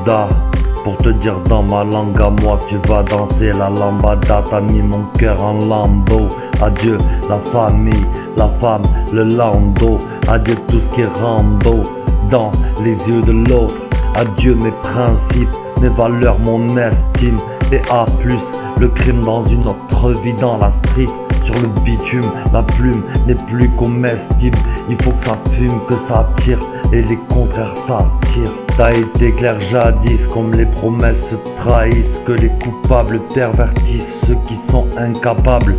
Lambda, pour te dire dans ma langue à moi que tu vas danser la lambada. T'as mis mon cœur en lambeau. Adieu la famille, la femme, le lando. Adieu tout ce qui est Rambo dans les yeux de l'autre. Adieu mes principes, mes valeurs, mon estime. Et à plus, le crime dans une autre vie dans la street. Sur le bitume, la plume n'est plus comestible. Il faut que ça fume, que ça tire, et les contraires s'attirent. T'as été clair jadis, comme les promesses se trahissent, que les coupables pervertissent ceux qui sont incapables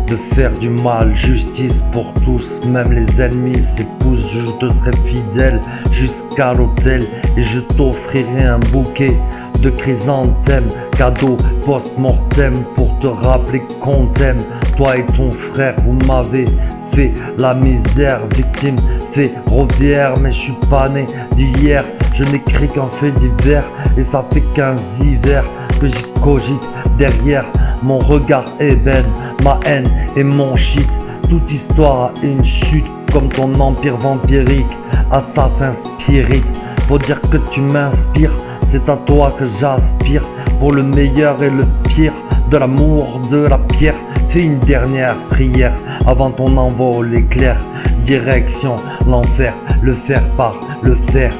de faire du mal. Justice pour tous, même les ennemis s'épousent. Je te serai fidèle jusqu'à l'hôtel, et je t'offrirai un bouquet de chrysanthèmes, cadeau post-mortem pour te rappeler qu'on t'aime. Toi et ton frère, vous m'avez fait la misère, victime ferroviaire. Mais je suis pas né d'hier, je n'écris qu'un fait divers, et ça fait 15 hivers que j'y cogite. Derrière mon regard ébène, ma haine et mon shit. Toute histoire a une chute, comme ton empire vampirique, assassin spirit. Faut dire que tu m'inspires, c'est à toi que j'aspire. Pour le meilleur et le pire, de l'amour, de la pierre. Fais une dernière prière avant ton envol éclair. Direction l'enfer, le faire par le faire.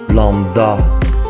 Lambda,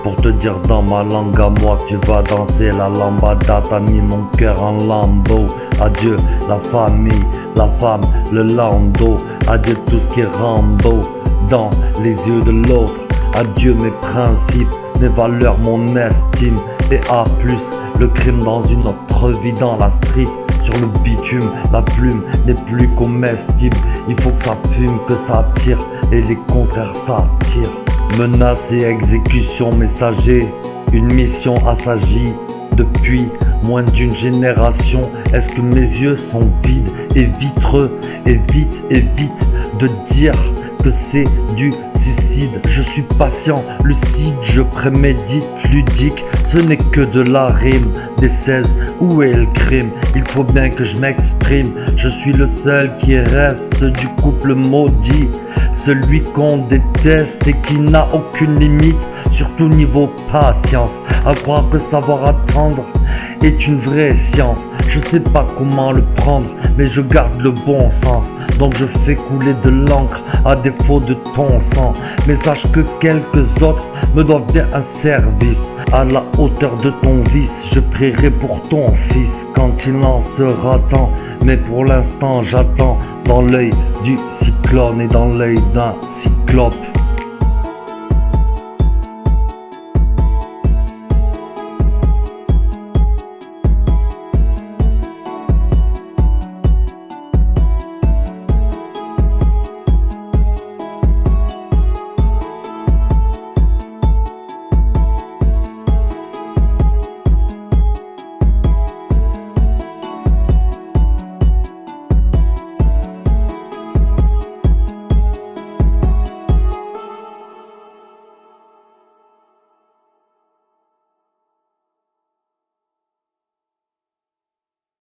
pour te dire dans ma langue à moi que tu vas danser la lambada. T'as mis mon cœur en lambeau. Adieu la famille, la femme, le lando. Adieu tout ce qui est Rambo dans les yeux de l'autre. Adieu mes principes, mes valeurs, mon estime. Et à plus, le crime dans une autre vie dans la street. Sur le bitume, la plume n'est plus comestible. Il faut que ça fume, que ça tire, et les contraires s'attirent. Menace et exécution messager, une mission assagie depuis moins d'une génération. Est-ce que mes yeux sont vides et vitreux? Évite de dire que c'est du suicide. Je suis patient, lucide, je prémédite, ludique. Ce n'est que de la rime, des 16, où est le crime? Il faut bien que je m'exprime. Je suis le seul qui reste du couple maudit, celui qu'on déteste et qui n'a aucune limite, surtout niveau patience. À croire que savoir attendre est une vraie science. Je sais pas comment le prendre, mais je garde le bon sens. Donc je fais couler de l'encre à défaut de ton sang. Mais sache que quelques autres me doivent bien un service. À la hauteur de ton vice, je prierai pour ton fils quand il en sera temps. Mais pour l'instant j'attends dans l'œil du cyclone et dans l'œil d'un cyclope.